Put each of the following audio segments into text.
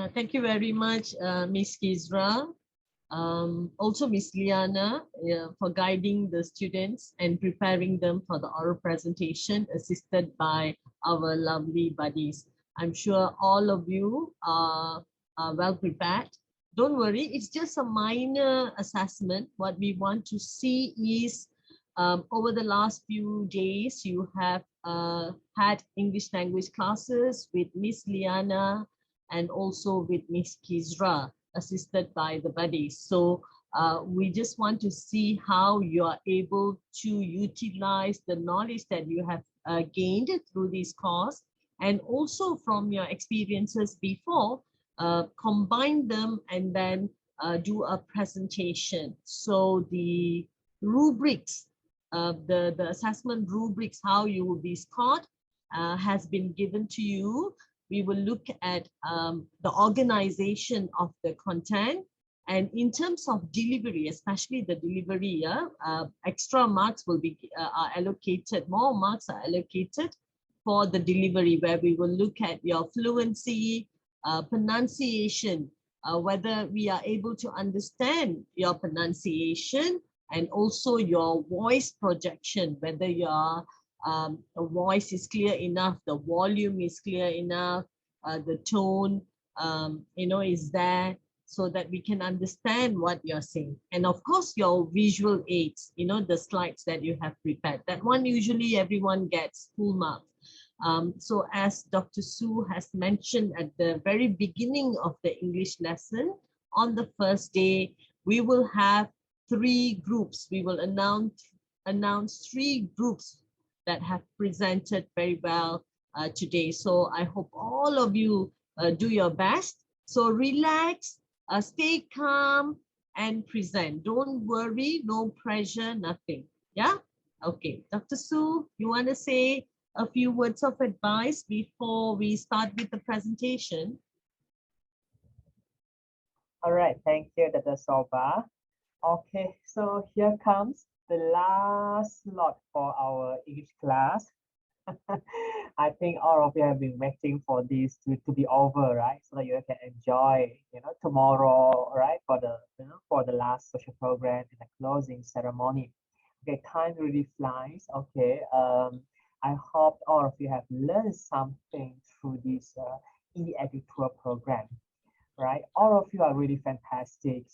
Thank you very much, Ms. Kizra. Also Ms. Liana for guiding the students and preparing them for the oral presentation, assisted by our lovely buddies. I'm sure all of you are well prepared. Don't worry, it's just a minor assessment. What we want to see is over the last few days, you have had English language classes with Miss Liana and also with Miss Kizra, assisted by the buddies. So we just want to see how you are able to utilize the knowledge that you have gained through this course, and also from your experiences before, combine them and then do a presentation. So the rubrics, the assessment rubrics, how you will be scored, has been given to you. We will look at the organization of the content, and in terms of delivery, especially the delivery, extra marks will be are allocated, more marks are allocated for the delivery, where we will look at your fluency, pronunciation, whether we are able to understand your pronunciation, and also your voice projection, whether your voice is clear enough, the volume is clear enough, the tone, is there, so that we can understand what you're saying. And of course, your visual aids, the slides that you have prepared. That one usually everyone gets full marks. So as Dr. Su has mentioned at the very beginning of the English lesson, on the first day, we will have 3 groups. We will announce 3 groups that have presented very well today. So I hope all of you do your best. So relax, stay calm and present. Don't worry, no pressure, nothing. Yeah? Okay, Dr. Su, you want to say a few words of advice before we start with the presentation? All right, thank you, Dr. Soba. Okay, so here comes the last slot for our English class. I think all of you have been waiting for this to be over, right? So that you can enjoy, tomorrow, right? For the last social program and the closing ceremony. Okay, time really flies. Okay, I hope all of you have learned something through this e-EduTour program, right? All of you are really fantastic.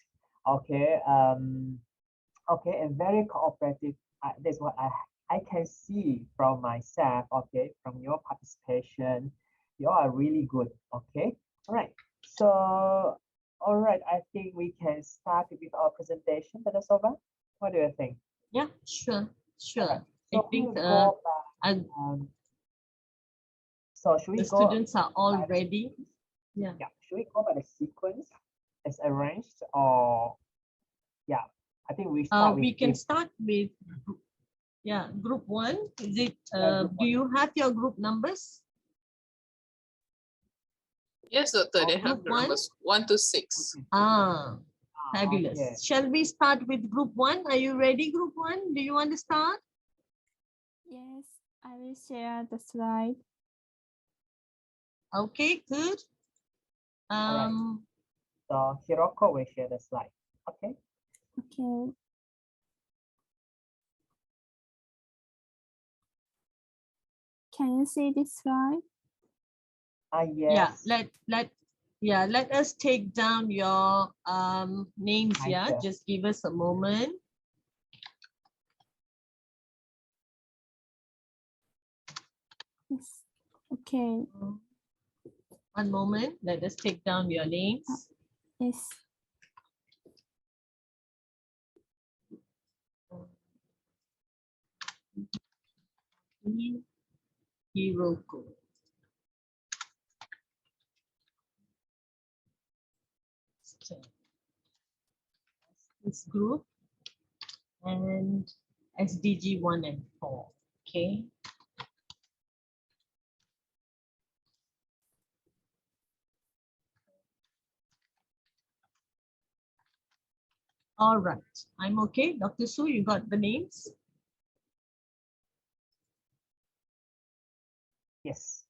Okay, okay, and very cooperative. That's what I can see from myself. Okay, from your participation, you are really good. Okay, all right. So, all right, I think we can start with our presentation. Dr. Soba, what do you think? Yeah, sure. Right. I So think so should we the go students are all ready. Yeah, should we go by the sequence as arranged, or yeah, I think we start we can start with group 1. Is it do you have your group numbers? Yes, doctor, they have the numbers 1 to 6. Fabulous. Okay. Shall we start with group 1? Are you ready, group 1? Do you want to start? Yes, I will share the slide. Okay, good. All right. So Hiroko will share the slide. Okay. Okay. Can you see this slide? Yes. Let us take down your names. Yeah, just give us a moment. Yes. Okay. One moment. Let us take down your names. Yes. Hiroko. This group and SDG 1 and 4. Okay. All right, I'm okay. Dr. Su, you got the names? Yes.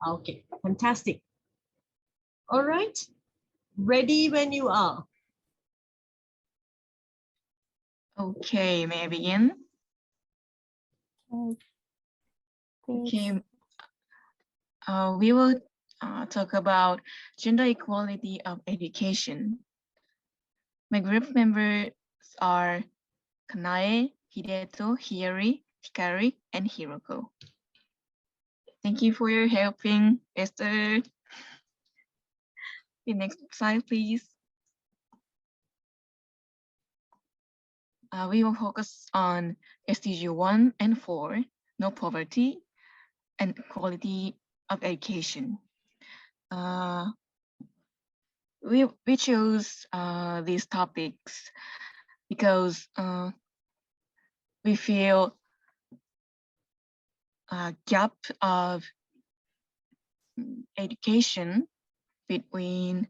Okay, fantastic. All right, ready when you are. Okay, may I begin? Okay, please. Okay, we will talk about gender equality of education. My group members are Kanae, Hideto, Hiyori, Hikari, and Hiroko. Thank you for your helping, Esther. The next slide, please. We will focus on SDG 1 and 4, no poverty and quality of education. We chose these topics because we feel a gap of education between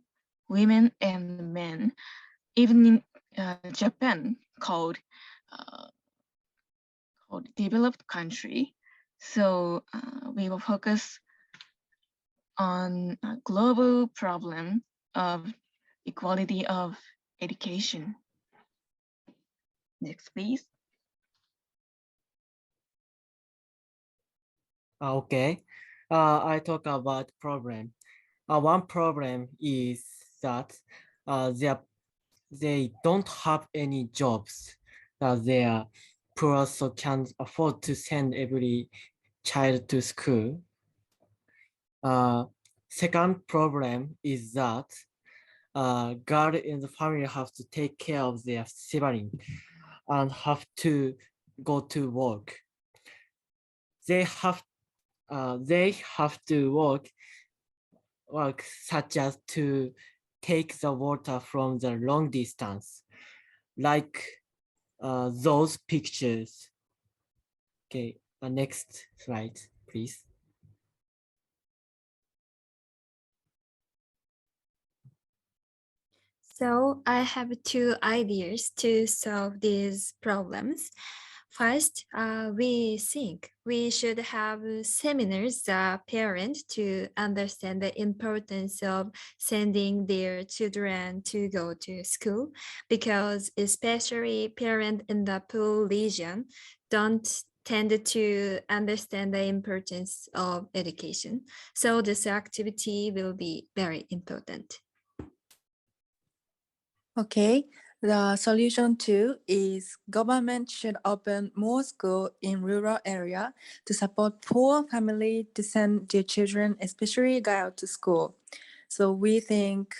women and men, even in Japan, called developed country. So we will focus on a global problem of equality of education. Next, please. Okay, I talk about problem. One problem is that they don't have any jobs. They are poor, so can't afford to send every child to school. Second problem is that girl in the family have to take care of their sibling and have to go to work. They have to work such as to take the water from the long distance, like those pictures. Okay, next slide, please. So I have two ideas to solve these problems. First, we think we should have seminars parents to understand the importance of sending their children to go to school, because especially parents in the poor region don't tend to understand the importance of education. So this activity will be very important. Okay, the solution two is government should open more school in rural area to support poor family to send their children, especially girls, to school. So we think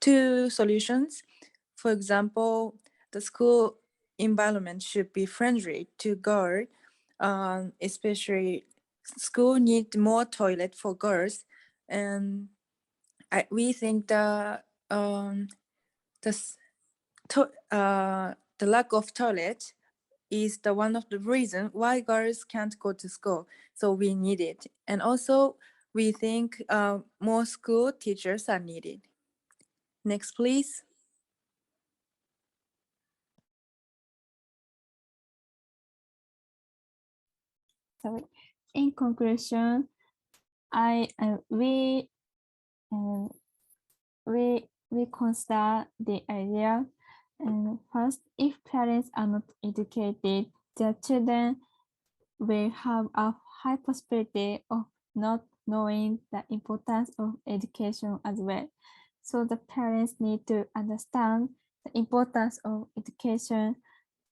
two solutions. For example, the school environment should be friendly to girls, especially school need more toilet for girls, and we think the lack of toilet is the one of the reason why girls can't go to school. So we need it. And also we think more school teachers are needed. Next, please. So in conclusion, we consider the idea. And first, if parents are not educated, their children will have a high possibility of not knowing the importance of education as well. So the parents need to understand the importance of education,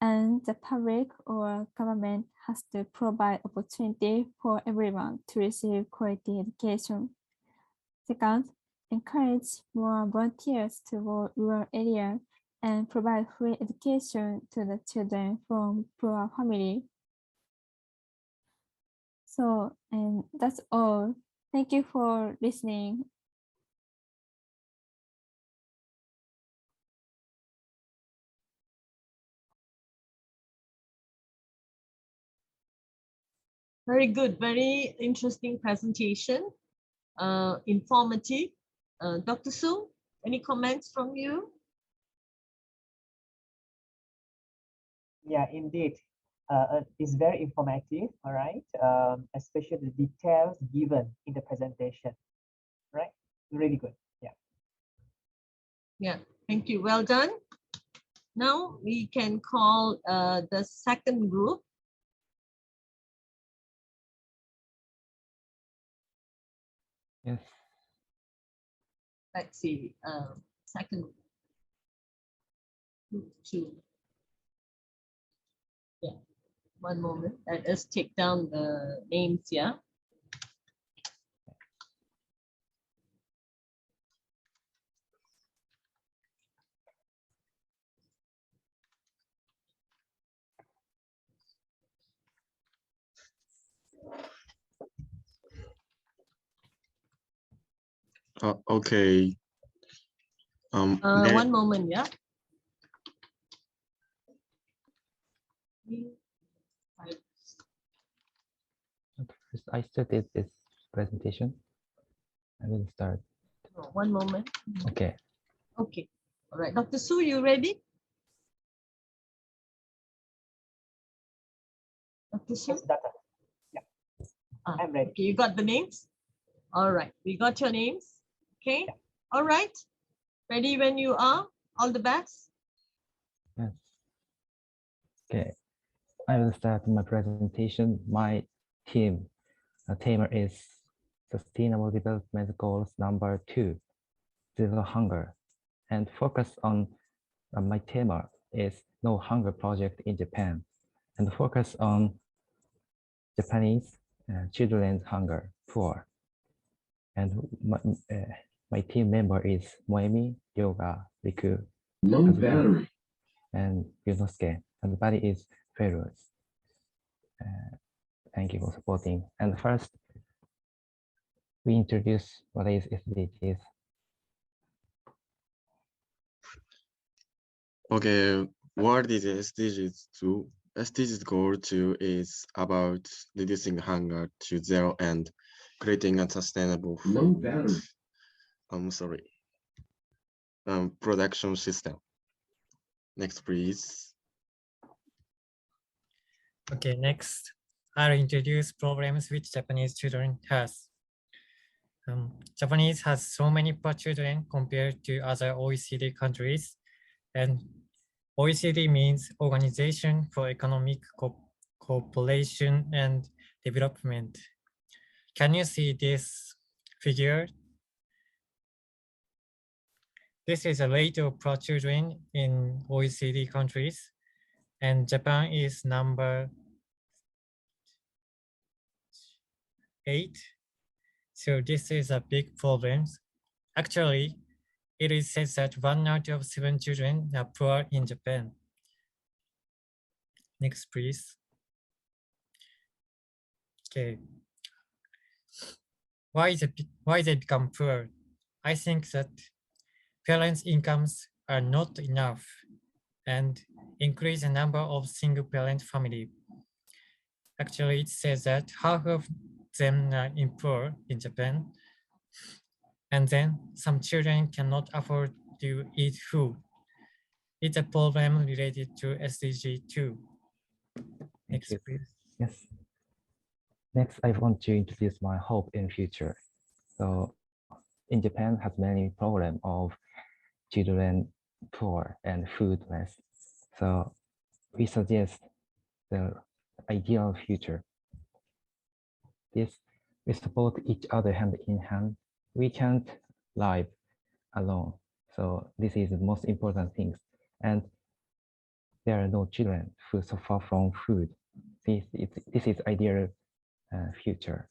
and the public or government has to provide opportunity for everyone to receive quality education. Second, encourage more volunteers to go rural areas and provide free education to the children from poor families. So, and that's all. Thank you for listening. Very good, very interesting presentation, informative. Dr. Su, any comments from you? Yeah, indeed. It's very informative, all right? Especially the details given in the presentation, right? really good. Yeah. Yeah, thank you. Well done. Now we can call the second group. Yes. Let's see, second group 2. Yeah, one moment. Let us take down the names here. Okay. One moment, yeah. First, I started this presentation. I will start. One moment. Okay. Okay. All right. Dr. Su, you ready? Dr. Su? Yes, Dr. Yeah, I'm ready. Okay, you got the names? All right. We got your names. Okay. Yeah. All right. Ready when you are. All the best. Yes. Okay. I will start my presentation. My theme is Sustainable Development Goals number 2, Zero Hunger, and focus on my theme is No Hunger Project in Japan, and focus on Japanese children's hunger poor. And my team member is Moemi, Yoga, Riku, Kazuki, and Yunosuke, and the body is Ferus. Thank you for supporting. And first, we introduce what is SDGs. Okay, what is SDGs 2? SDGs goal 2 is about reducing hunger to zero and creating a sustainable food. Production system. Next, please. Okay, next, I'll introduce problems which Japanese children has. Japanese has so many poor children compared to other OECD countries, and OECD means Organization for Economic Cooperation and Development. Can you see this figure? This is a rate of poor children in OECD countries, and Japan is number 8. So this is a big problem. Actually, it is said that 1 out of 7 children are poor in Japan. Next, please. Okay. Why they become poor? I think that parents' incomes are not enough and increase the number of single-parent family. Actually, it says that half of them are poor in Japan, and then some children cannot afford to eat food. It's a problem related to SDG 2. Next, please. Yes. Next, I want to introduce my hope in future. So, in Japan has many problems of children poor and foodless. So, we suggest the ideal future. This we support each other hand in hand. We can't live alone. So this is the most important things. And there are no children who suffer from food. This is ideal future.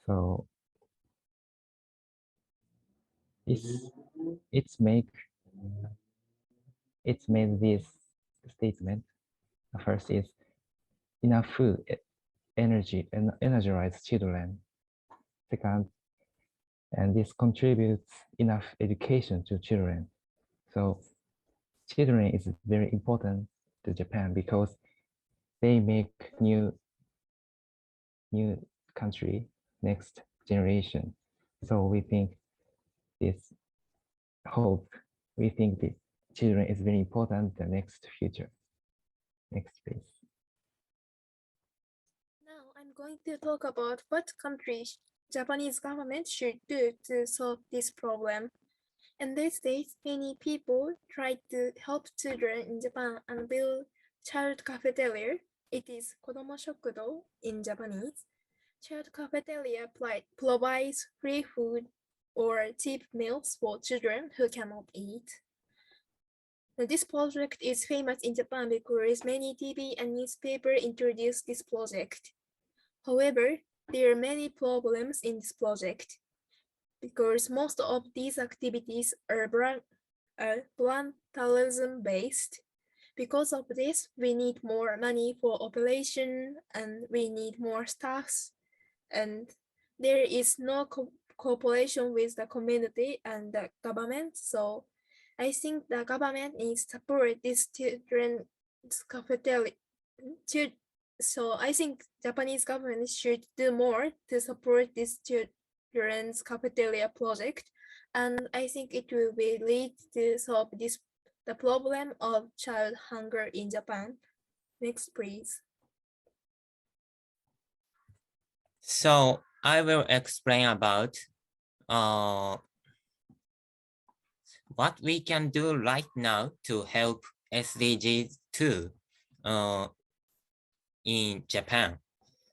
So it's made this statement. The first is enough food, energy, and energize children. Second, and this contributes enough education to children. So children is very important to Japan because they make new country, next generation. So we think this hope, we think the children is very important the next future. Next, please. Now I'm going to talk about what countries Japanese government should do to solve this problem. In these days, many people try to help children in Japan and build child cafeteria. It is Kodomo Shokudo in Japanese. Child cafeteria provides free food or cheap meals for children who cannot eat. This project is famous in Japan because many TV and newspapers introduce this project. However, there are many problems in this project because most of these activities are volunteerism based. Because of this, we need more money for operation and we need more staffs, and there is no cooperation with the community and the government. So I think the government needs to support this children's cafeteria. So I think Japanese government should do more to support this children's cafeteria project, and I think it will be lead to solve the problem of child hunger in Japan. Next, please. So I will explain about what we can do right now to help SDGs 2 in Japan.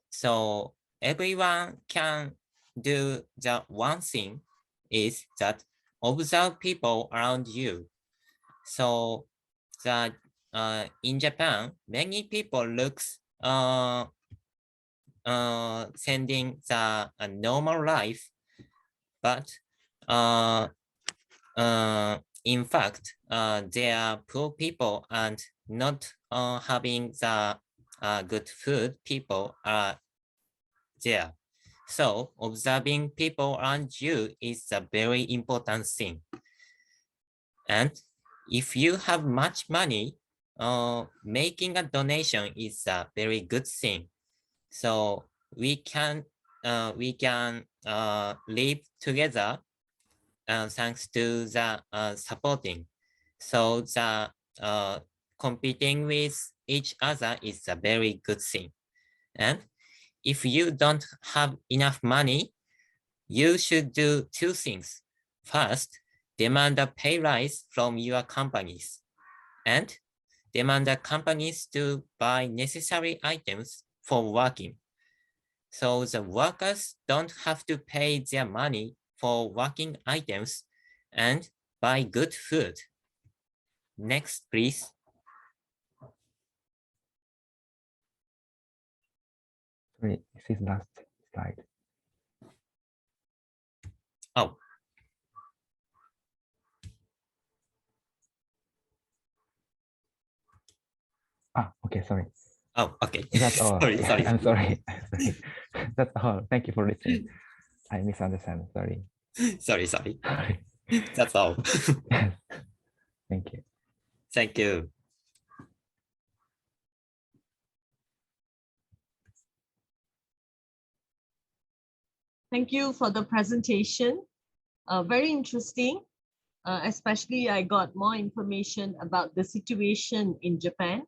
So everyone can do the one thing is that observe people around you. So that in Japan, many people looks sending the normal life, but in fact, they are poor people and not having the good food people are there. So observing people around you is a very important thing. And if you have much money, making a donation is a very good thing. So we can live together thanks to the supporting. So the competing with each other is a very good thing. And if you don't have enough money, you should do two things. First, demand a pay rise from your companies, and demand the companies to buy necessary items for working. So the workers don't have to pay their money for working items and buy good food. Next, please. Wait, this is last slide. Oh. Okay, sorry. Oh, okay. That's all. sorry. I'm sorry. That's all. Thank you for listening. I misunderstand. Sorry. Sorry. That's all. Yes. Thank you. Thank you. Thank you for the presentation. Very interesting. Especially I got more information about the situation in Japan.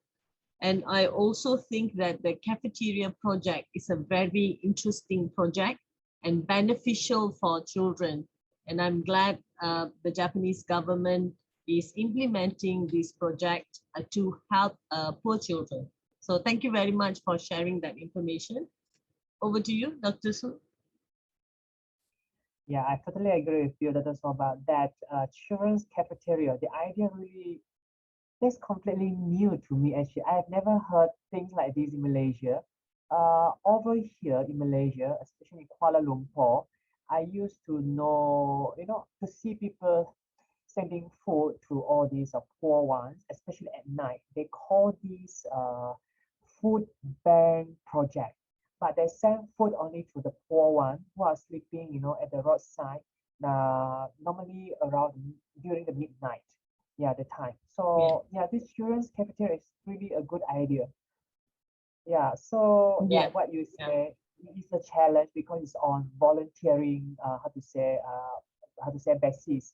And I also think that the cafeteria project is a very interesting project and beneficial for children. And I'm glad the Japanese government is implementing this project to help poor children. So thank you very much for sharing that information. Over to you, Dr. Su. Yeah, I totally agree with you, Dr. Soba, that children's cafeteria, the idea really is completely new to me. Actually, I've never heard things like this in Malaysia. Over here in Malaysia, especially in Kuala Lumpur, I used to know, to see people sending food to all these poor ones, especially at night. They call this food bank project, but they send food only to the poor ones who are sleeping, at the roadside, normally around during the midnight, the time. So this children's cafeteria is really a good idea. So like what you say, it's a challenge because it's on volunteering, how to say basis.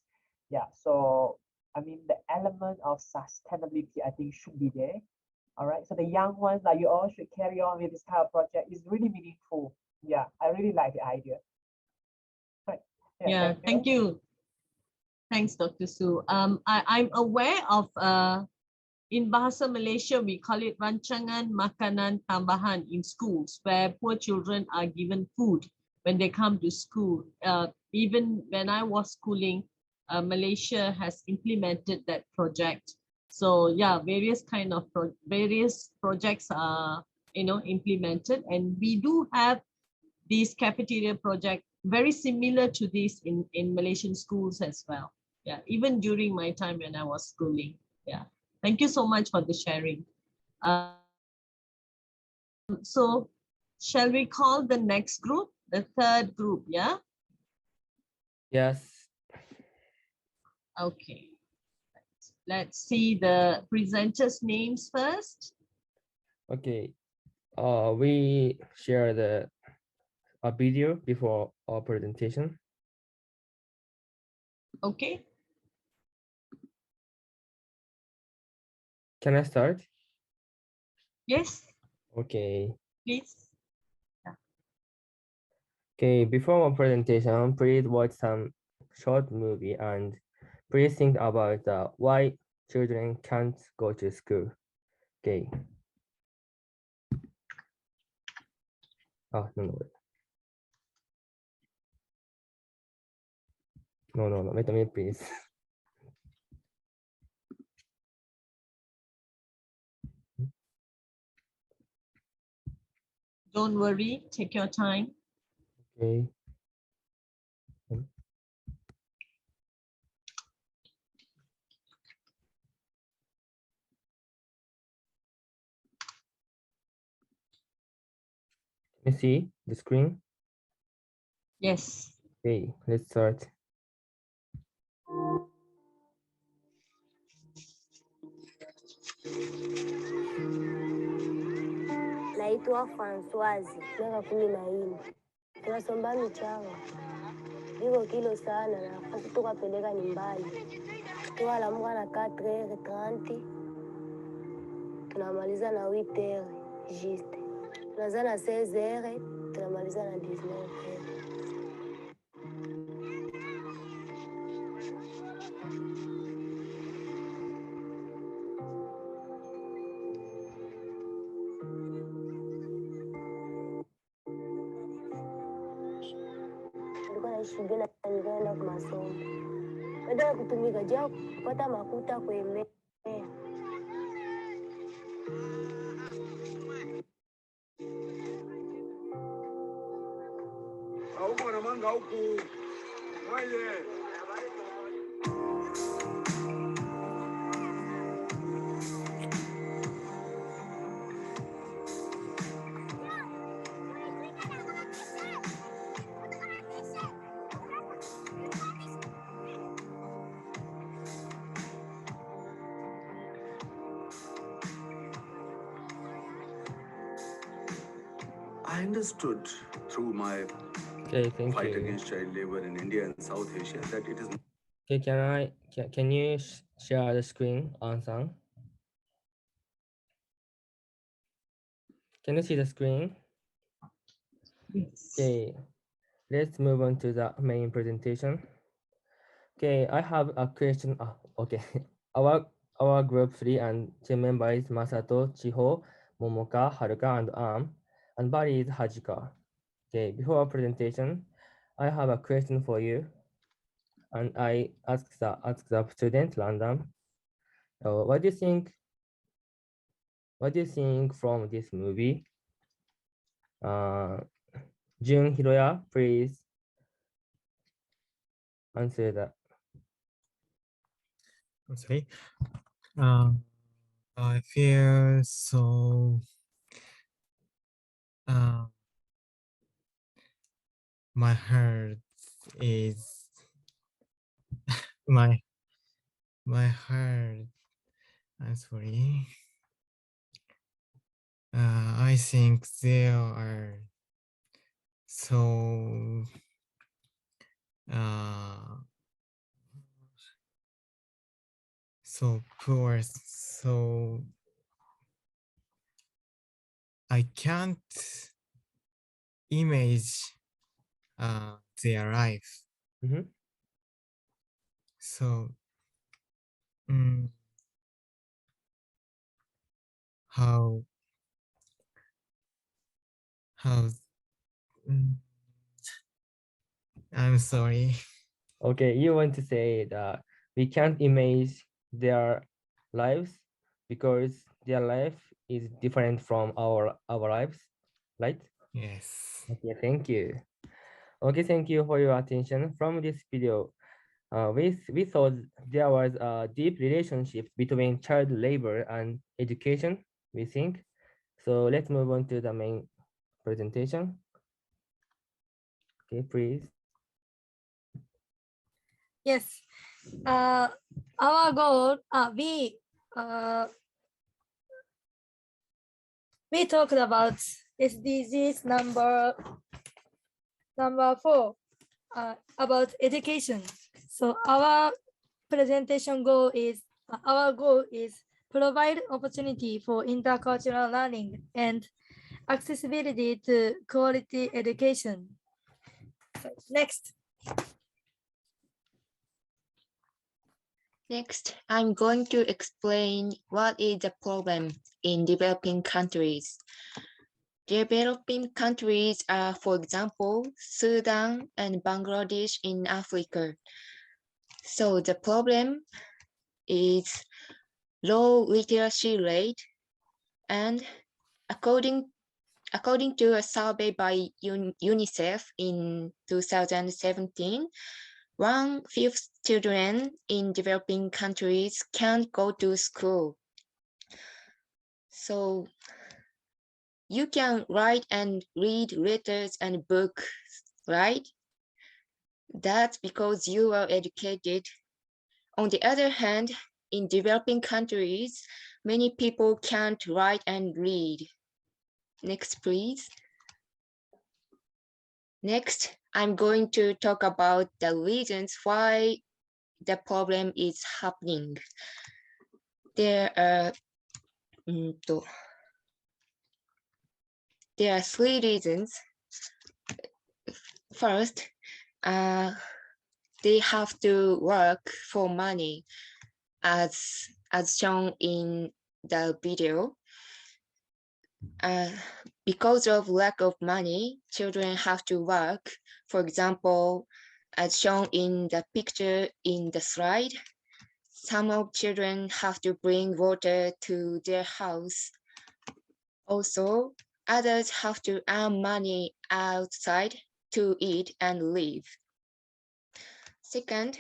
So I mean the element of sustainability I think should be there. All right, so the young ones, like you all should carry on with this kind of project. It's really meaningful. I really like the idea. Yeah, thank you. Thanks, Dr. Su. I'm aware of in Bahasa Malaysia, we call it rancangan makanan tambahan in schools, where poor children are given food when they come to school. Even when I was schooling, Malaysia has implemented that project. So yeah, various projects are implemented, and we do have these cafeteria project very similar to this in Malaysian schools as well. Yeah, even during my time when I was schooling. Yeah. Thank you so much for the sharing. So shall we call the next group, the third group, yeah? Yes. Okay. Let's see the presenters' names first. Okay. We share a video before our presentation. Okay. Can I start? Yes. Okay. Please. Okay, before my presentation, please watch some short movie and please think about why children can't go to school. Okay. Oh, no. No, wait a minute, please. Don't worry, take your time. Okay. Can you see the screen? Yes. Okay, let's start. Naitwa Françoise, miaka 14. Tunasomba michanga. Iko kilo sana na nafasi tukapeleka ni mbali. Tukalamka na 4h30. Tunamaliza na 8h juste. Tunaanza na 16h, tunamaliza na 19h. Nilikuwa na nikaenda kwa masomo. Baada ya kutumika jao kupata makuta kuemea. Huko na manga huku. Mwaye. I understood through my fight against child labor in India and South Asia that it is. Okay, can you share the screen, Ansang? Can you see the screen? Yes. Okay, let's move on to the main presentation. Okay, I have a question. Okay, our group 3 and team members Masato, Chiho, Momoka, Haruka, and and Bari is Hajika. Okay, before our presentation, I have a question for you, and I ask the student random. What do you think? What do you think from this movie? Jun Hiroya, please answer that. I'm sorry. I feel so. My heart is my heart. I'm sorry. I think there are so so poor, so I can't image their life Mhm. So, mm, how how mm, I'm sorry. Okay, you want to say that we can't image their lives because their life is different from our lives, right? Yes. Okay, thank you. Okay, thank you for your attention. From this video, we thought there was a deep relationship between child labor and education, we think. So let's move on to the main presentation. Okay, please. Yes. Our goal, we talked about SDGs number 4 about education. So our presentation goal is provide opportunity for intercultural learning and accessibility to quality education. So next. Next, I'm going to explain what is the problem in developing countries. Developing countries are, for example, Sudan and Bangladesh in Africa. So the problem is low literacy rate, and according to a survey by UNICEF in 2017, 1/5 children in developing countries can't go to school. So you can write and read letters and books, right? That's because you are educated. On the other hand, in developing countries, many people can't write and read. Next, please. Next, I'm going to talk about the reasons why the problem is happening. There are 3 reasons. First, they have to work for money, as shown in the video. Because of lack of money, children have to work. For example, as shown in the picture in the slide, some of children have to bring water to their house. Also, others have to earn money outside to eat and live. Second,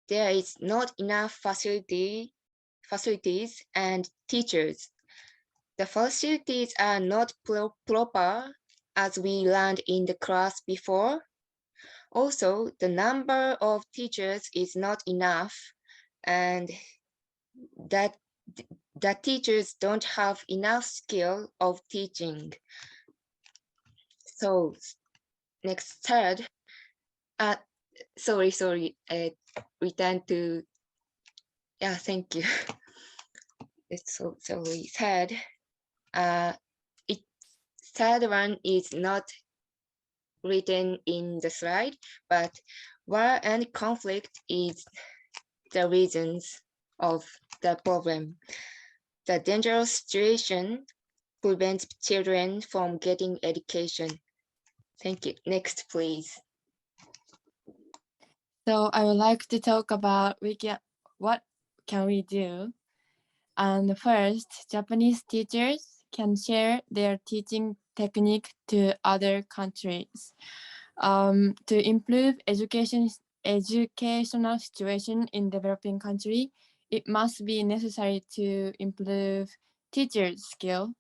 there is not enough facilities and teachers. The facilities are not proper, as we learned in the class before. Also, the number of teachers is not enough, and that the teachers don't have enough skill of teaching. So next, third, sorry, return to, yeah, thank you. It's so sorry. Third one is not written in the slide, but war and conflict is the reasons of the problem. The dangerous situation prevents children from getting education. Thank you. Next, please. So I would like to talk about what can we do. And first, Japanese teachers can share their teaching technique to other countries. To improve educational situation in developing country, it must be necessary to improve teachers' skill.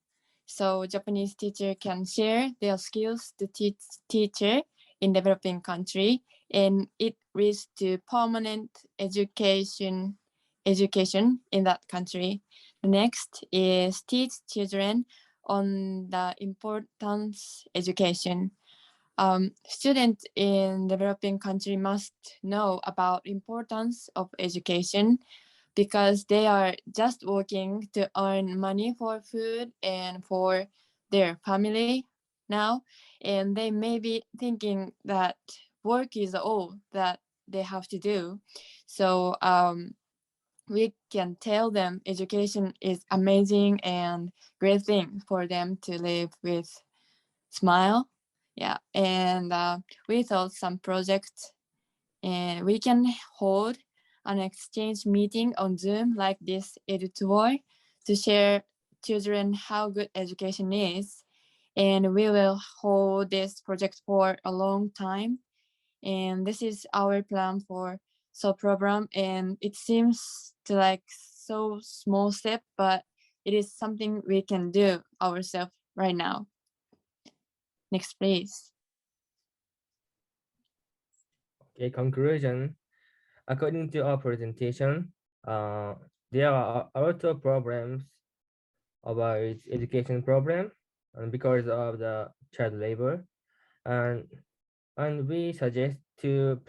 So Japanese teacher can share their skills to teach teacher in developing country, and it leads to permanent education in that country. The next is teach children on the importance education. Students in developing country must know about importance of education because they are just working to earn money for food and for their family now, and they may be thinking that work is all that they have to do. So we can tell them education is amazing and great thing for them to live with smile. Yeah, and we thought some project, and we can hold an exchange meeting on Zoom like this e-EduTour to share children how good education is. And we will hold this project for a long time. And this is our plan for so program. And it seems to like so small step, but it is something we can do ourselves right now. Next, please. Okay, conclusion. According to our presentation, there are a lot of problems about education problem, and because of the child labor, and we suggest to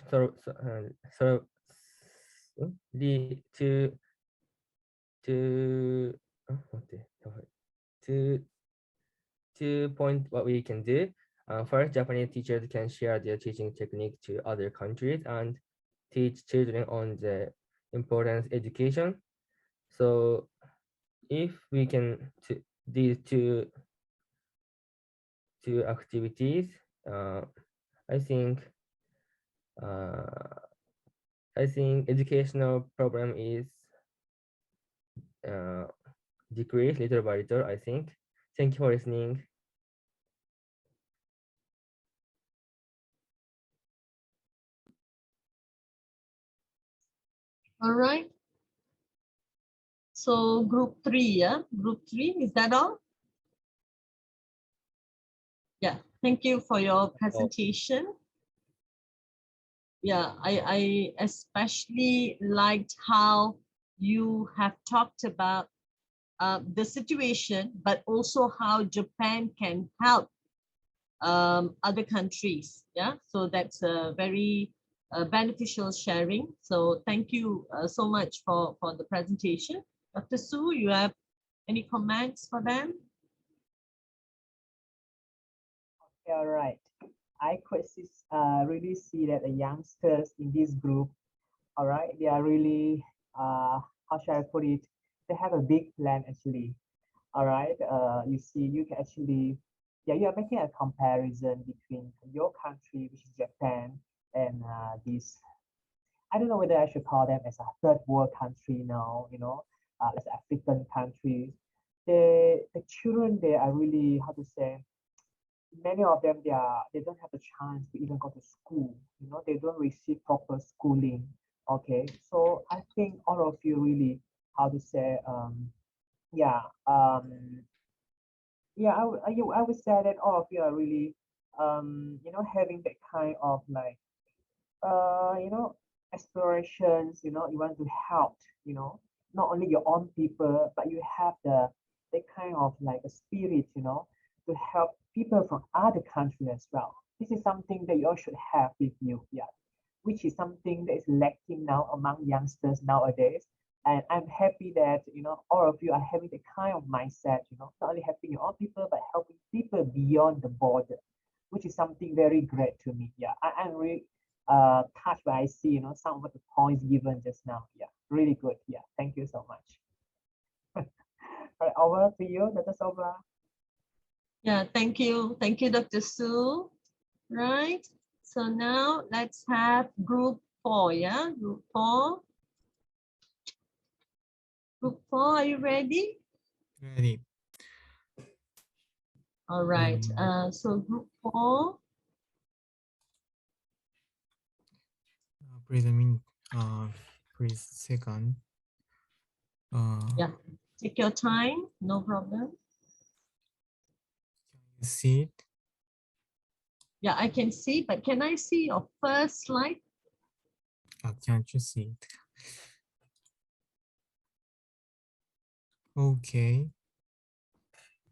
to point what we can do. First, Japanese teachers can share their teaching technique to other countries and teach children on the importance of education. So if we can these two activities, I think educational problem is decreased little by little, I think. Thank you for listening. All right. So group 3, yeah? Group 3, is that all? Yeah, thank you for your presentation. Yeah, I especially liked how you have talked about the situation, but also how Japan can help other countries. Yeah, so that's a very beneficial sharing. So thank you so much for the presentation. Dr. Su, you have any comments for them? All right. I could really see that the youngsters in this group, all right, they are really, how should I put it? They have a big plan actually. All right. You see, you can actually, yeah, you are making a comparison between your country, which is Japan, and this. I don't know whether I should call them as a third world country now, as African countries. The children there are really, how to say, many of them they don't have the chance to even go to school. They don't receive proper schooling. Okay, so I think all of you really, how to say, yeah, yeah, I would say that all of you are really, having that kind of like, explorations. You want to help, not only your own people, but you have the kind of like a spirit, to help people from other countries as well. This is something that you all should have with you, yeah, which is something that is lacking now among youngsters nowadays. And I'm happy that all of you are having the kind of mindset, not only helping your own people, but helping people beyond the border, which is something very great to me. Yeah, I'm really touched by I see some of the points given just now. Yeah, really good. Yeah, thank you so much. Right, over to you, Dr. Sobra. Yeah, thank you, Dr. Su. Right. So now let's have group 4. Yeah, group 4. Group 4, are you ready? Ready. All right. So group 4. Please a minute. Please second. Yeah. Take your time. No problem. You see it? Yeah, I can see, but can I see your first slide? Can't you see it? Okay.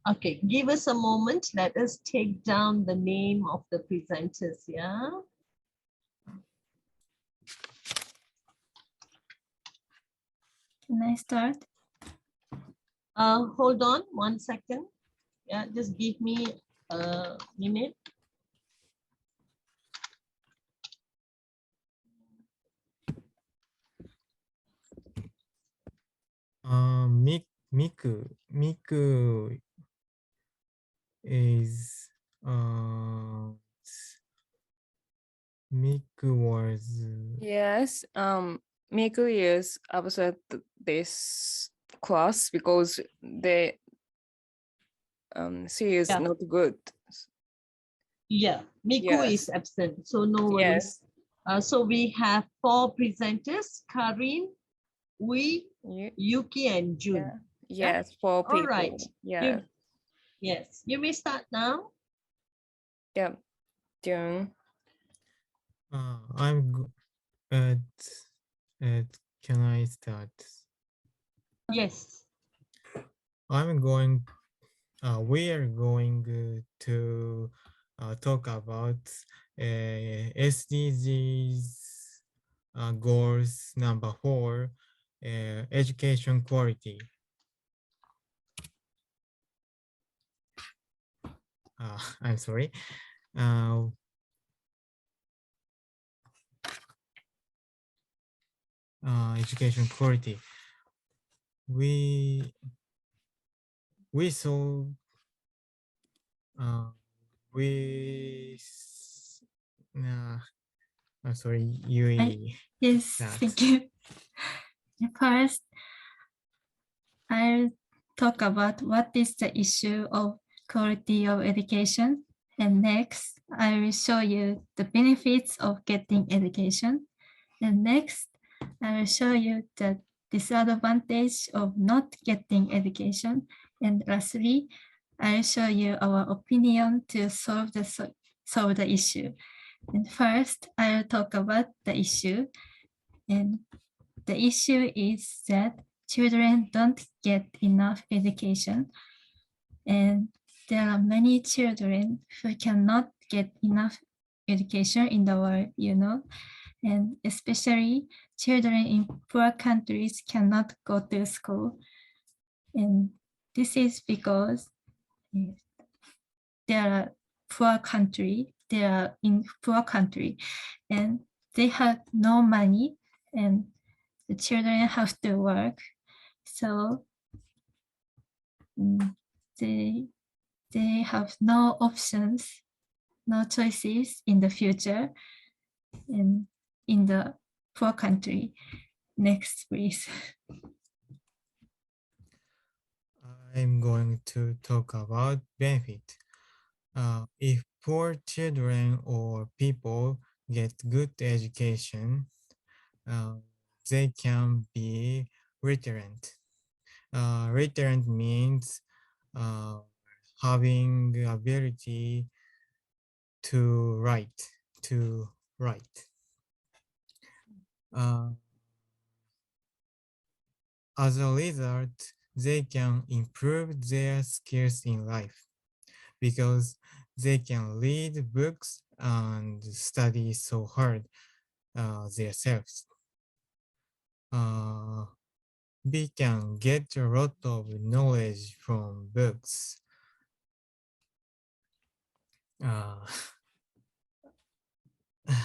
Okay, give us a moment. Let us take down the name of the presenters, yeah? Can I start? Hold on 1 second. Yeah, just give me a minute. Miku is Miku was Yes, Miku is upset this class because she is Yeah. not good. Yeah, Miku Yes. is absent, so no Yes. worries. So we have 4 presenters: Karin, Yuki, and Jun. Yeah. Yes, 4 All people. right. Yeah. Yes, you may start now. Yeah. June. Can I start? Yes. We are going to talk about SDGs goals number 4, education quality. I'm sorry. Education quality. We saw I'm sorry, Yui. Yes, thank you. First, I'll talk about what is the issue of quality of education. And next, I will show you the benefits of getting education. And next, I will show you the disadvantage of not getting education. And lastly, I'll show you our opinion to solve the issue. And first, I'll talk about the issue. And the issue is that children don't get enough education. And there are many children who cannot get enough education in the world, and especially children in poor countries cannot go to school. And this is because they are in poor country, and they have no money, and the children have to work. So they have no options, no choices in the future and in the poor country. Next, please. I'm going to talk about benefit. If poor children or people get good education, they can be retirant. Retirant means having the ability to write. As a result, they can improve their skills in life because they can read books and study so hard themselves. We can get a lot of knowledge from books.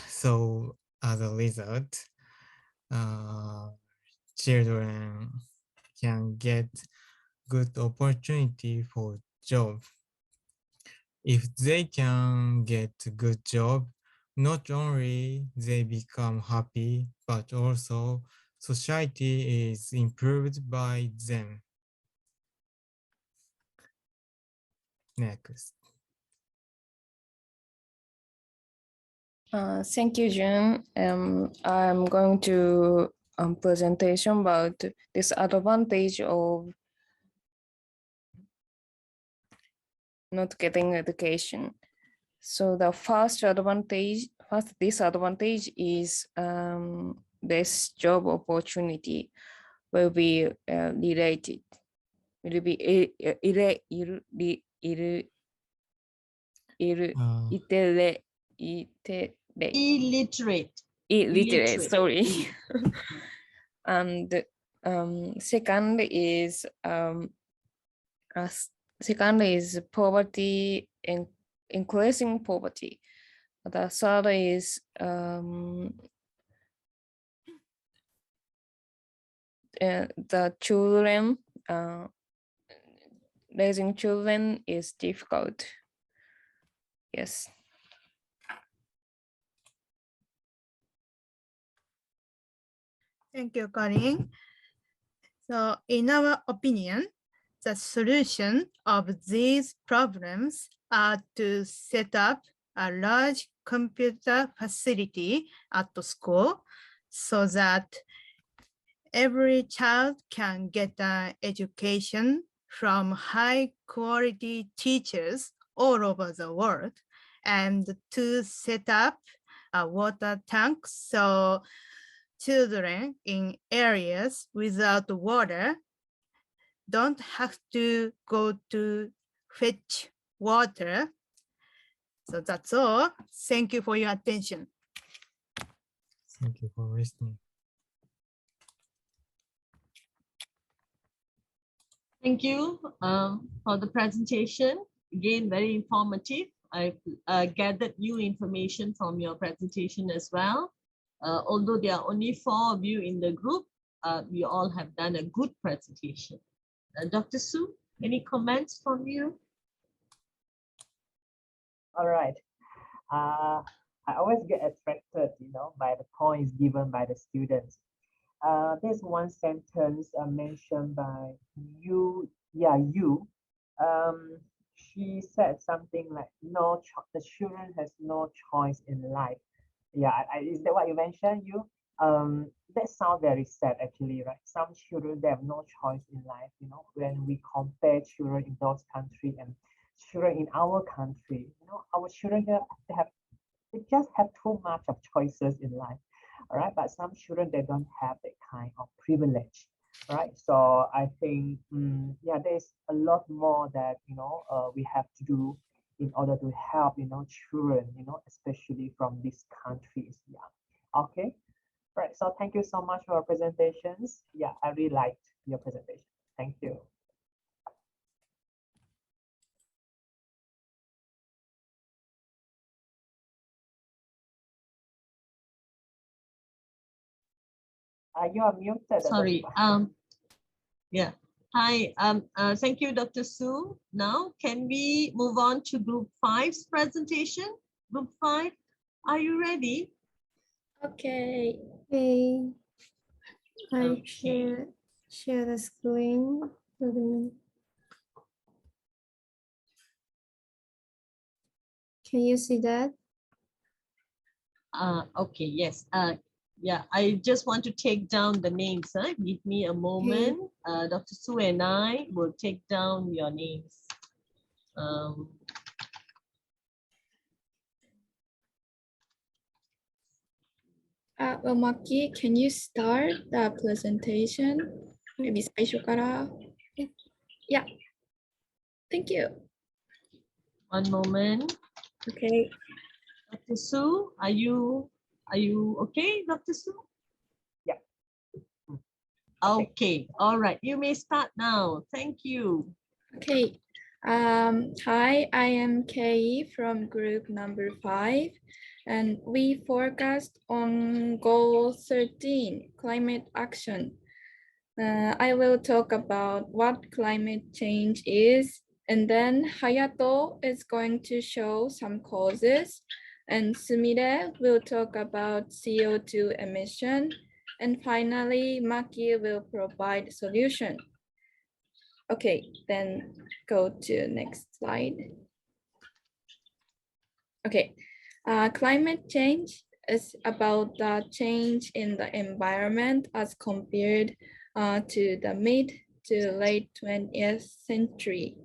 So as a result, children can get good opportunity for job. If they can get a good job, not only they become happy, but also society is improved by them. Next. Thank you, June. I'm going to presentation about disadvantage of not getting education. So the first disadvantage is this job opportunity will be related. Will be illiterate, sorry. And second is poverty and increasing poverty. The third is the children raising children is difficult. Yes. Thank you, Karin. So in our opinion, the solution of these problems are to set up a large computer facility at the school so that every child can get an education from high quality teachers all over the world, and to set up a water tank so children in areas without water don't have to go to fetch water. So that's all. Thank you for your attention. Thank you for listening. Thank you for the presentation. Again, very informative. I've gathered new information from your presentation as well. Although there are only 4 of you in the group, you all have done a good presentation. Dr. Su, any comments from you? All right. I always get attracted, by the points given by the students. There's one sentence mentioned by you. She said something like, the children has no choice in life. Yeah, is that what you mentioned, you? That sounds very sad actually, right? Some children, they have no choice in life, when we compare children in those countries and children in our country, our children here, they just have too much of choices in life. All right, but some children, they don't have that kind of privilege, right? So I think yeah, there's a lot more that we have to do in order to help children, especially from these countries. Yeah. Okay. Right. So thank you so much for your presentations. Yeah, I really liked your presentation. Thank you. You are muted. Sorry. Yeah. Hi. Thank you, Dr. Su. Now, can we move on to Group 5's presentation? Group 5, are you ready? Okay. Hey, I share the screen. Can you see that? Okay, yes. Yeah, I just want to take down the names. Give me a moment. Dr. Su and I will take down your names. Well, Maki, can you start the presentation? Maybe 最初から. Yeah. Thank you. One moment. Okay. Dr. Su, are you okay, Dr. Su? Yeah. Okay. All right. You may start now. Thank you. Okay. Hi, I am Kei from group number 5, and we focused on goal 13, climate action. I will talk about what climate change is, and then Hayato is going to show some causes, and Sumire will talk about CO2 emission, and finally Maki will provide solution. Okay, then go to next slide. Okay, climate change is about the change in the environment as compared to the mid to late 20th century.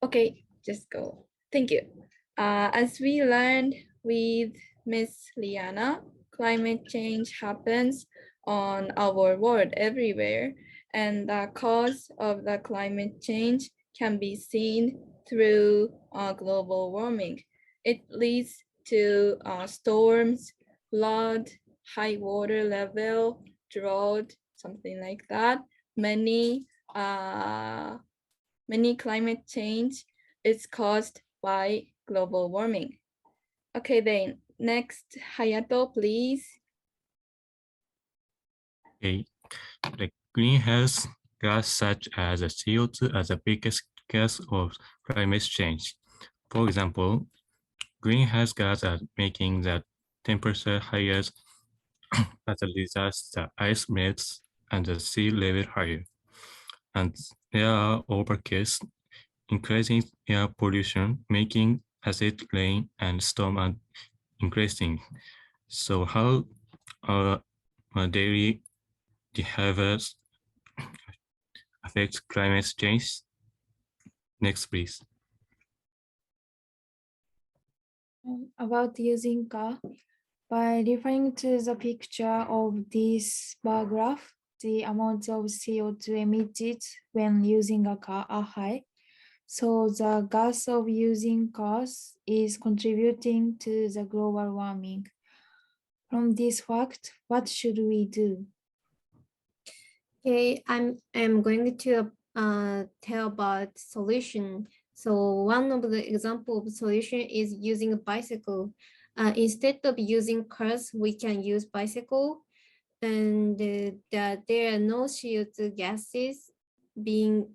Okay, just go. Thank you. As we learned with Miss Liana, climate change happens on our world everywhere, and the cause of the climate change can be seen through global warming. It leads to storms, flood, high water level, drought, something like that. Many climate change is caused by global warming. Okay, then next, Hayato, please. Okay, the greenhouse gas such as CO2 as the biggest gas of climate change. For example, greenhouse gas are making the temperature higher. As a result, the ice melts and the sea level higher. And there are overcasts, increasing air pollution, making acid rain and storm are increasing. So how our daily behaviors affect climate change? Next, please. About using car, by referring to the picture of this bar graph, the amount of CO2 emitted when using a car are high. So the gas of using cars is contributing to the global warming. From this fact, what should we do? Okay, I'm going to tell about solution. So one of the example of solution is using a bicycle. Instead of using cars, we can use bicycle, and that there are no CO2 gases being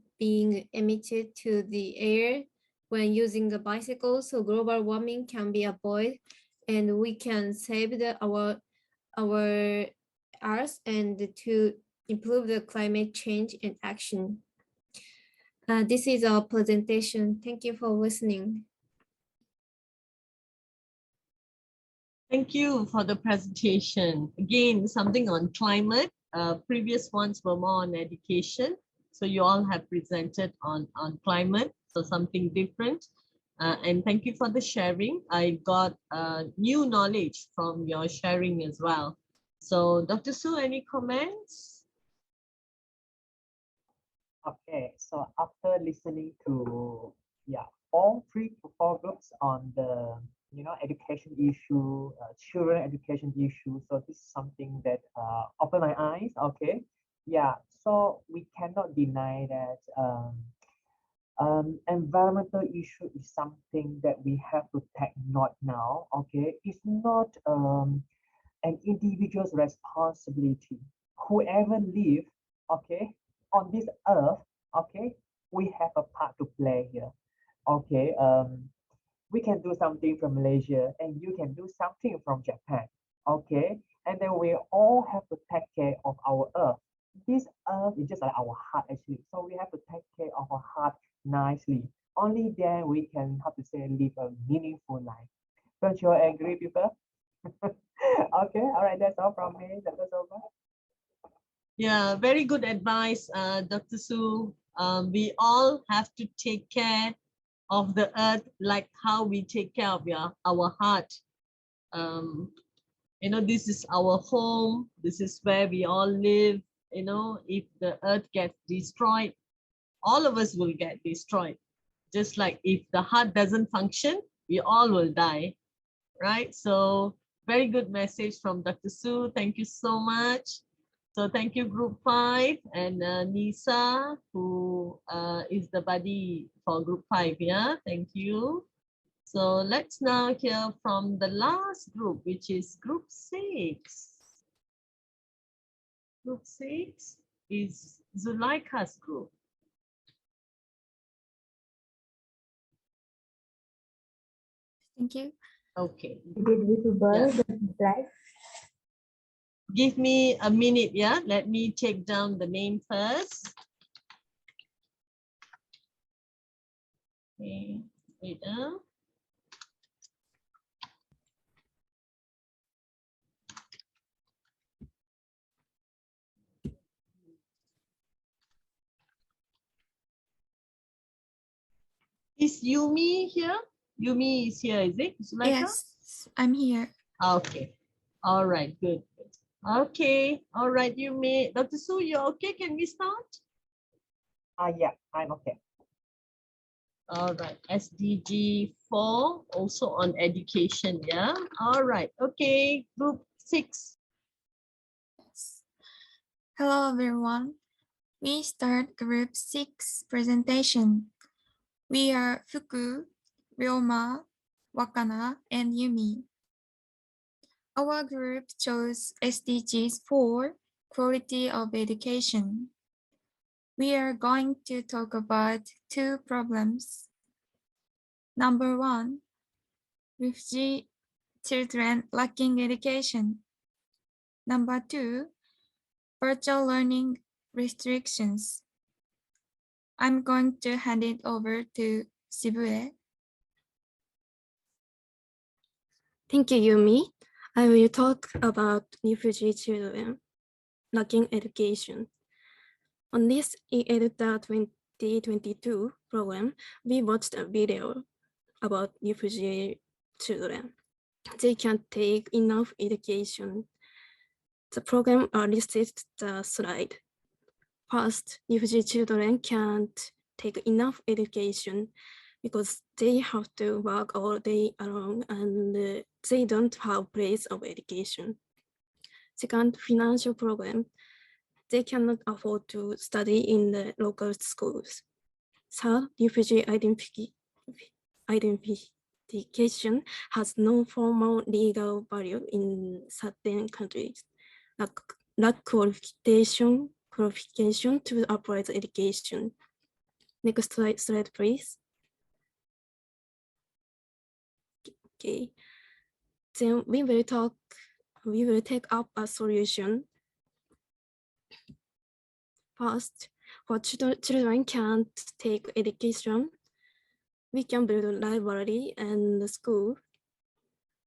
emitted to the air when using a bicycle. So global warming can be avoided, and we can save our Earth and to improve the climate change and action. This is our presentation. Thank you for listening. Thank you for the presentation. Again, something on climate. Previous ones were more on education. So you all have presented on climate, so something different. And thank you for the sharing. I got new knowledge from your sharing as well. So Dr. Su, any comments? Okay, so after listening to all four groups on the education issue, children education issue, so this is something that opened my eyes. Okay, so we cannot deny that environmental issue is something that we have to take note now. Okay, it's not an individual's responsibility. Whoever live, okay, on this earth, okay, we have a part to play here. Okay, we can do something from Malaysia and you can do something from Japan. Okay, and then we all have to take care of our earth. This earth is just like our heart actually. So we have to take care of our heart nicely. Only then we can, how to say, live a meaningful life. Don't you agree, people? Okay, all right, that's all from me. Dr. Soba. Yeah, very good advice, Dr. Su. We all have to take care of the earth like how we take care of our heart. This is our home. This is where we all live. If the earth gets destroyed, all of us will get destroyed. Just like if the heart doesn't function, we all will die, right? So very good message from Dr. Su. Thank you so much. So thank you, Group 5, and Nisa, who is the buddy for Group 5. Yeah, thank you. So let's now hear from the last group, which is Group 6. Group 6 is Zuleika's group. Thank you. Okay. Yeah. Give me a minute, yeah? Let me take down the name first. Okay, wait. Is Yumi here? Yumi is here, is it? Zuleika? Yes, I'm here. Okay. All right, good. Okay. All right, Yumi. Dr. Su, you okay? Can we start? Yeah, I'm okay. All right. SDG 4, also on education, yeah? All right. Okay, Group 6. Yes. Hello, everyone. We start Group 6 presentation. We are Fuku, Ryoma, Wakana, and Yumi. Our group chose SDGs 4, Quality of Education. We are going to talk about two problems. Number one, refugee children lacking education. Number two, virtual learning restrictions. I'm going to hand it over to Shibue. Thank you, Yumi. I will talk about refugee children lacking education. On this e-EduTour2022 program, we watched a video about refugee children. They can't take enough education. The program are listed the slide. First, refugee children can't take enough education because they have to work all day alone and they don't have place of education. Second, financial problem. They cannot afford to study in the local schools. Third, refugee identification has no formal legal value in certain countries. Lack qualification to apply the education. Next slide, please. Okay. Then we will take up a solution. First, for children can't take education, we can build a library and a school.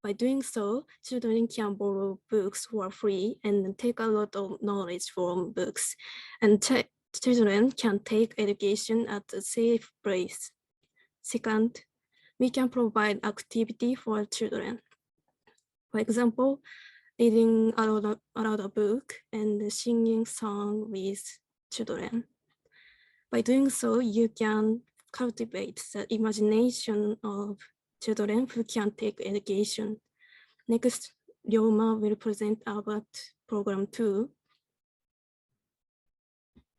By doing so, children can borrow books for free and take a lot of knowledge from books. And children can take education at a safe place. Second, we can provide activity for children. For example, reading aloud a book and singing song with children. By doing so, you can cultivate the imagination of children who can take education. Next, Ryoma will present about program 2.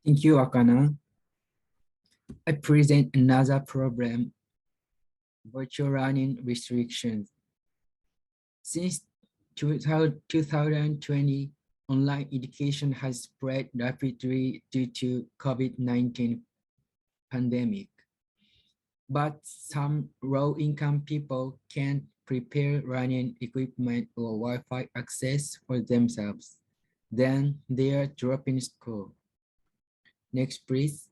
Thank you, Akana. I present another problem, virtual learning restrictions. Since 2020, online education has spread rapidly due to COVID-19 pandemic. But some low-income people can't prepare learning equipment or Wi-Fi access for themselves. Then they are dropping school. Next, please.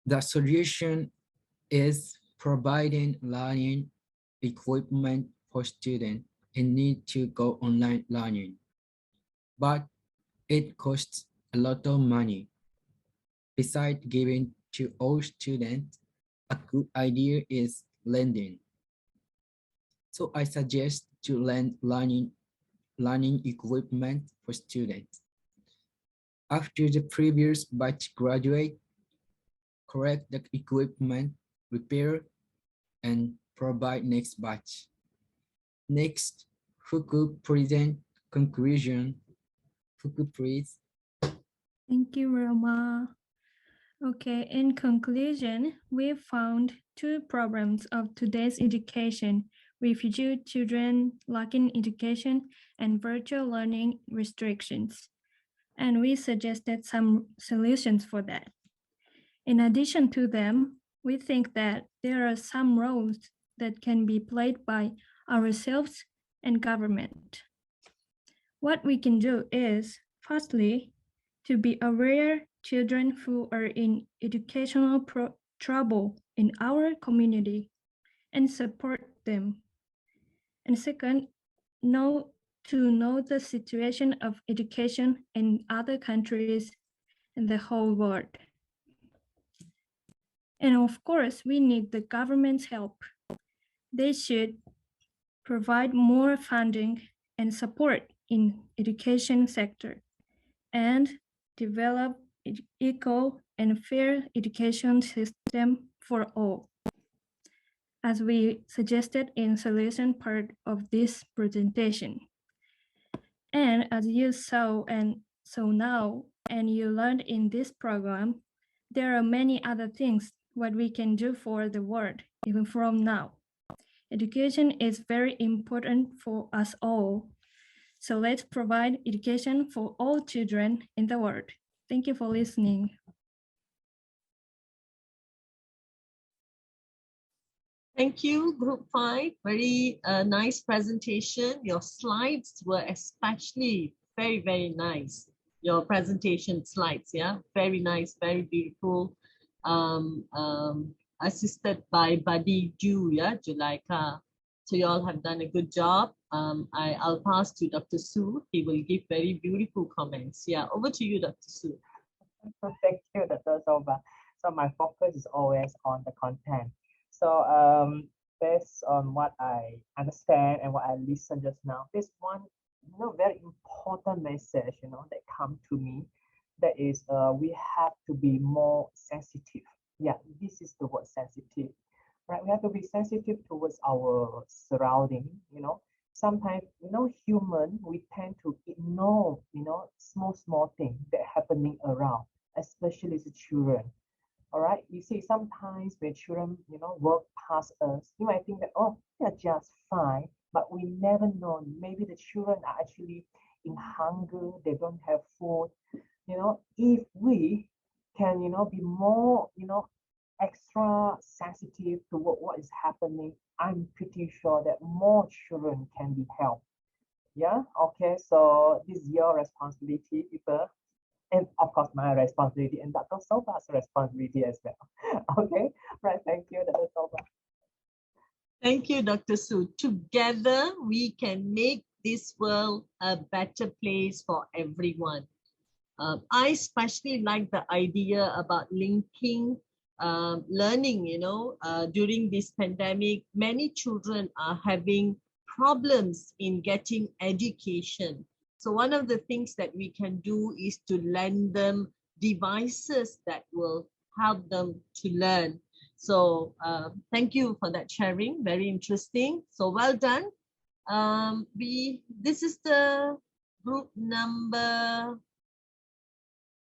The solution is providing learning equipment for students in need to go online learning. But it costs a lot of money. Besides giving to all students, a good idea is lending. So I suggest to lend learning equipment for students. After the previous batch graduate, correct the equipment, repair, and provide next batch. Next, who could present conclusion? Who could please? Thank you, Roma. Okay, in conclusion, we found two problems of today's education: refugee children lacking education and virtual learning restrictions. And we suggested some solutions for that. In addition to them, we think that there are some roles that can be played by ourselves and government. What we can do is, firstly, to be aware children who are in educational trouble in our community and support them. And second, to know the situation of education in other countries in the whole world. And of course, we need the government's help. They should provide more funding and support in education sector and develop equal and fair education system for all, as we suggested in solution part of this presentation. And as you saw now, and you learned in this program, there are many other things what we can do for the world, even from now. Education is very important for us all. So let's provide education for all children in the world. Thank you for listening. Thank you, Group 5. Very nice presentation. Your slides were especially very, very nice. Your presentation slides, yeah, very nice, very beautiful. Assisted by Buddy Ju, yeah, Julaika. So you all have done a good job. I'll pass to Dr. Su. He will give very beautiful comments. Yeah, over to you, Dr. Su. Thank you, Dr. Soba. So my focus is always on the content. So based on what I understand and what I listened just now, there's one very important message that come to me. That is we have to be more sensitive. Yeah, this is the word sensitive. Right? We have to be sensitive towards our surrounding. Sometimes human, we tend to ignore small things that happening around, especially the children. All right, you see, sometimes when children walk past us, you might think that, oh, they're just fine, but we never know, maybe the children are actually in hunger, they don't have food. If we can be more extra sensitive to what is happening, I'm pretty sure that more children can be helped. Yeah, okay, so this is your responsibility, people, and of course my responsibility, and Dr. Soba's responsibility as well. Okay, right, thank you, Dr. Soba. Thank you, Dr. Su. Together, we can make this world a better place for everyone. I especially like the idea about linking learning, during this pandemic. Many children are having problems in getting education. So one of the things that we can do is to lend them devices that will help them to learn. So thank you for that sharing, very interesting. So well done. This is the group number.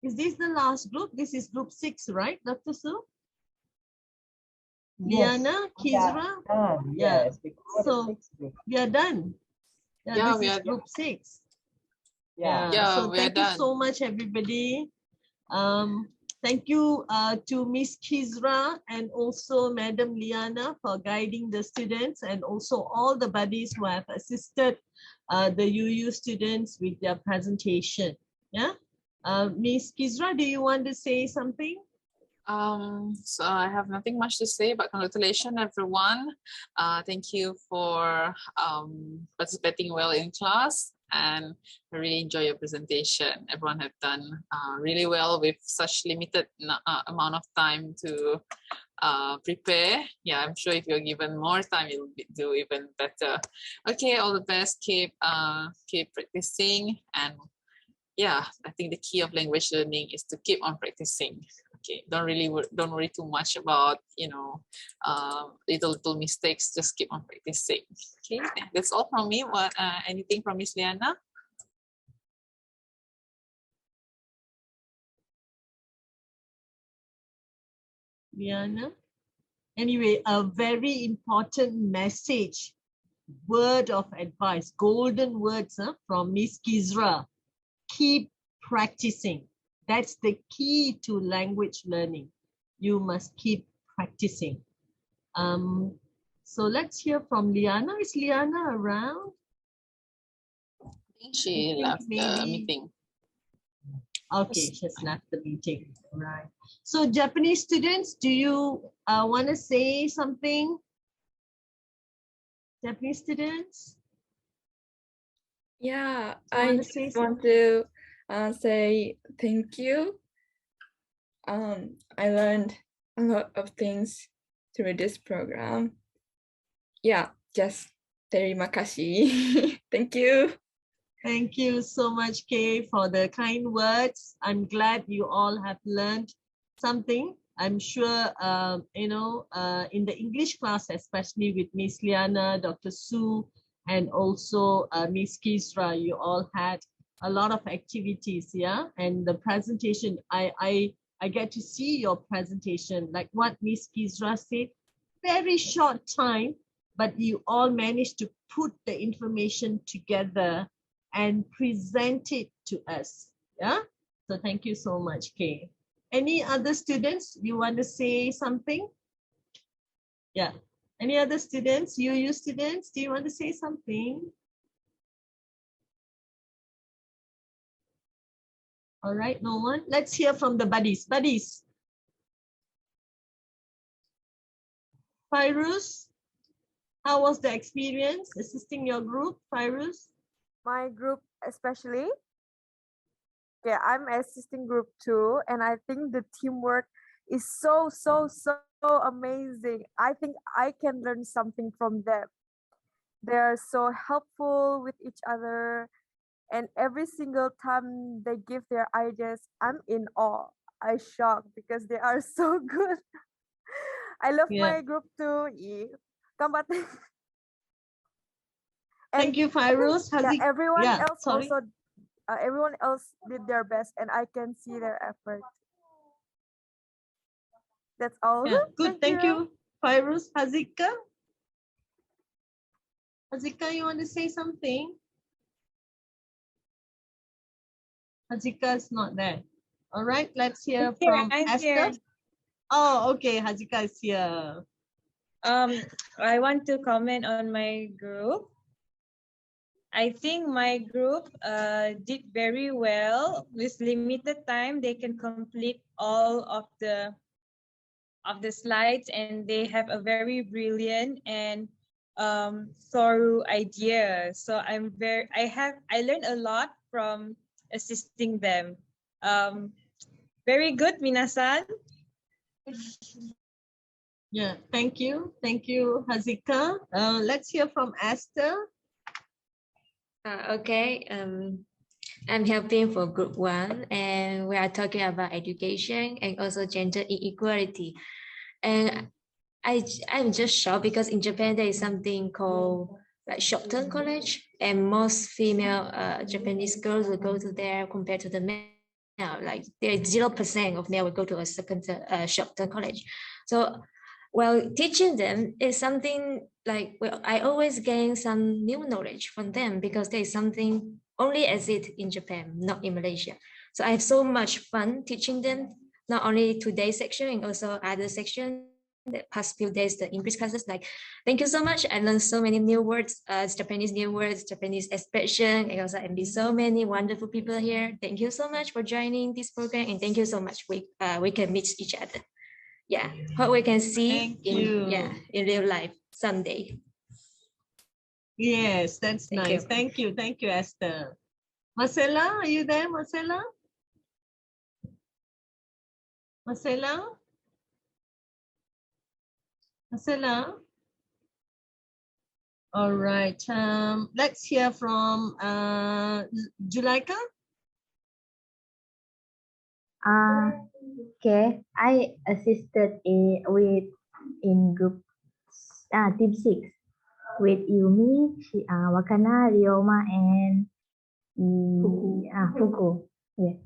Is this the last group? This is group 6, right, Dr. Su? Liana, Kizra? Yeah. Yes, So we are done. Yeah, this is group 6. Yeah. So thank you so much, everybody. Thank you to Miss Kizra and also Madam Liana for guiding the students, and also all the buddies who have assisted the UU students with their presentation. Yeah. Miss Kizra, do you want to say something? So I have nothing much to say, but congratulations, everyone. Thank you for participating well in class, and I really enjoy your presentation. Everyone have done really well with such limited amount of time to prepare. Yeah, I'm sure if you're given more time, you'll do even better. Okay, all the best. Keep practicing, and yeah, I think the key of language learning is to keep on practicing. Okay, don't worry too much about little mistakes. Just keep on practicing. Okay, that's all from me. What anything from Miss Liana? Liana? Anyway, a very important message, word of advice, golden words from Miss Kizra. Keep practicing. That's the key to language learning. You must keep practicing. So let's hear from Liana. Is Liana around? I think she left the meeting. Okay, she's left the meeting. Right. So Japanese students, do you want to say something? Japanese students? Yeah, I just want to say thank you. I learned a lot of things through this program. Yeah, just terima kasih. Thank you. Thank you so much, Kay, for the kind words. I'm glad you all have learned something. I'm sure, in the English class, especially with Miss Liana, Dr. Su, and also Miss Kizra, you all had a lot of activities, yeah? And the presentation, I get to see your presentation, like what Miss Kizra said, very short time, but you all managed to put the information together and present it to us. Yeah. So thank you so much, Kay. Any other students, you want to say something? Yeah. Any other students, you students, do you want to say something? All right, no one. Let's hear from the buddies. Buddies. Fairuz, how was the experience assisting your group, Fairuz? My group especially. Okay, I'm assisting group 2 and I think the teamwork is so amazing. I think I can learn something from them. They're so helpful with each other and every single time they give their ideas, I'm in awe. I shocked because they are so good. I love my group too. Gambatte. Thank you, Fairuz. Everyone else also everyone else did their best and I can see their effort. That's all. Yeah, good. Thank you, Fairuz. Hazika? Hazika, you want to say something? Hazika is not there. All right, let's hear from Esther. Oh, okay, Hazika is here. I want to comment on my group. I think my group did very well. With limited time, they can complete all of the slides, and they have a very brilliant and thorough idea. So I learned a lot from assisting them. Very good, minasan. Yeah, thank you, Hazika. Let's hear from Esther. Okay, I'm helping for group 1 and we are talking about education and also gender inequality. And I'm just shocked because in Japan there is something called like short-term college and most female Japanese girls will go to there compared to the male. Like there's 0% of male will go to a second short-term college. So well, teaching them is something like, well, I always gain some new knowledge from them because there is something only exist in Japan, not in Malaysia. So I have so much fun teaching them, not only today's section and also other section. The past few days, the English classes, like, thank you so much. I learned so many new words, Japanese new words, Japanese expression, and also I meet so many wonderful people here. Thank you so much for joining this program, and thank you so much. We can meet each other. Yeah, hope we can see in real life someday. Yes, that's nice. Thank you, Esther. Marcella, are you there, Marcella? Marcella? Marcella? All right. Let's hear from Julaika. Okay, I assisted in group team 6 with Yumi, Wakana, Ryoma, and Fuku. Yeah,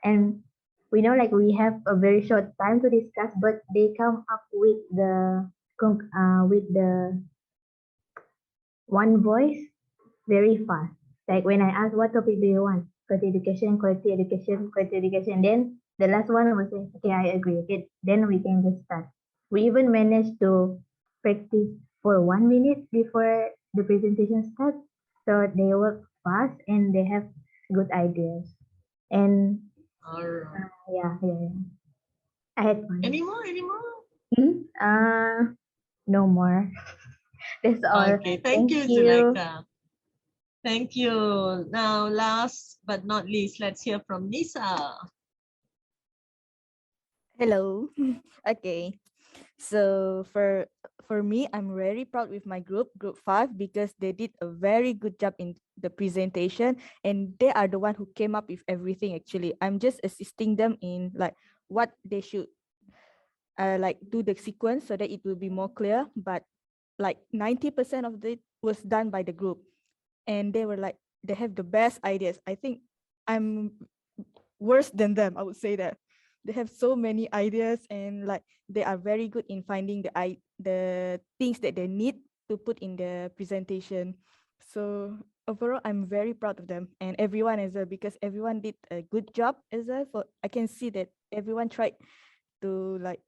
and we know like we have a very short time to discuss, but they come up with the one voice very fast. Like when I ask what topic do you want, quality education, quality education, quality education. Then the last one was say, okay, I agree. Okay, then we can just start. We even managed to practice for 1 minute before the presentation starts. So they work fast and they have good ideas. And yeah. I had fun. Any more? No more. That's all. Okay, thank you, Zulaika. Thank you. Now, last but not least, let's hear from Nisa. Hello. Okay. So for me, I'm very proud with my group 5, because they did a very good job in the presentation and they are the one who came up with everything. Actually, I'm just assisting them in like what they should like do the sequence so that it will be more clear, but like 90% of it was done by the group and they were like, they have the best ideas. I think I'm worse than them. I would say that they have so many ideas and like they are very good in finding the things that they need to put in the presentation. So overall, I'm very proud of them and everyone as well, because everyone did a good job as well. For I can see that everyone tried to like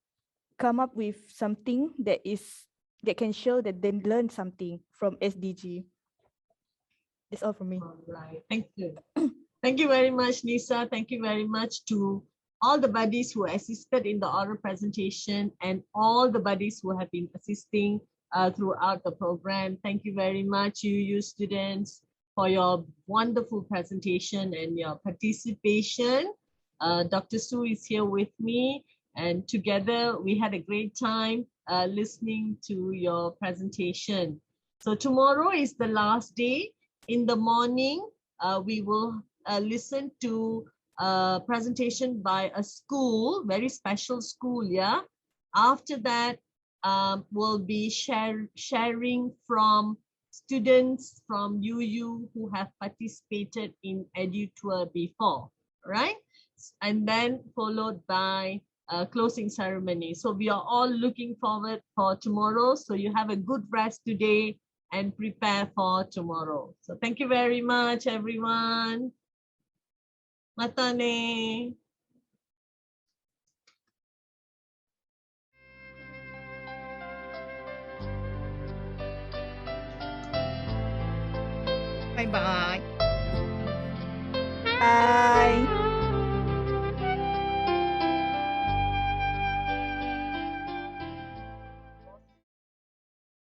come up with something that can show that they learned something from SDG. That's all from me. All right. Thank you. Thank you very much, Lisa. Thank you very much to all the buddies who assisted in the oral presentation and all the buddies who have been assisting throughout the program. Thank you very much, you students, for your wonderful presentation and your participation. Dr. Su is here with me, and together we had a great time listening to your presentation. So tomorrow is the last day. In the morning, we will listen to a presentation by a school, very special school, yeah. After that, we'll be sharing from students from UU who have participated in EduTour before, right? And then followed by a closing ceremony. So we are all looking forward for tomorrow. So you have a good rest today and prepare for tomorrow. So thank you very much, everyone. Mata ne. Bye bye. Bye.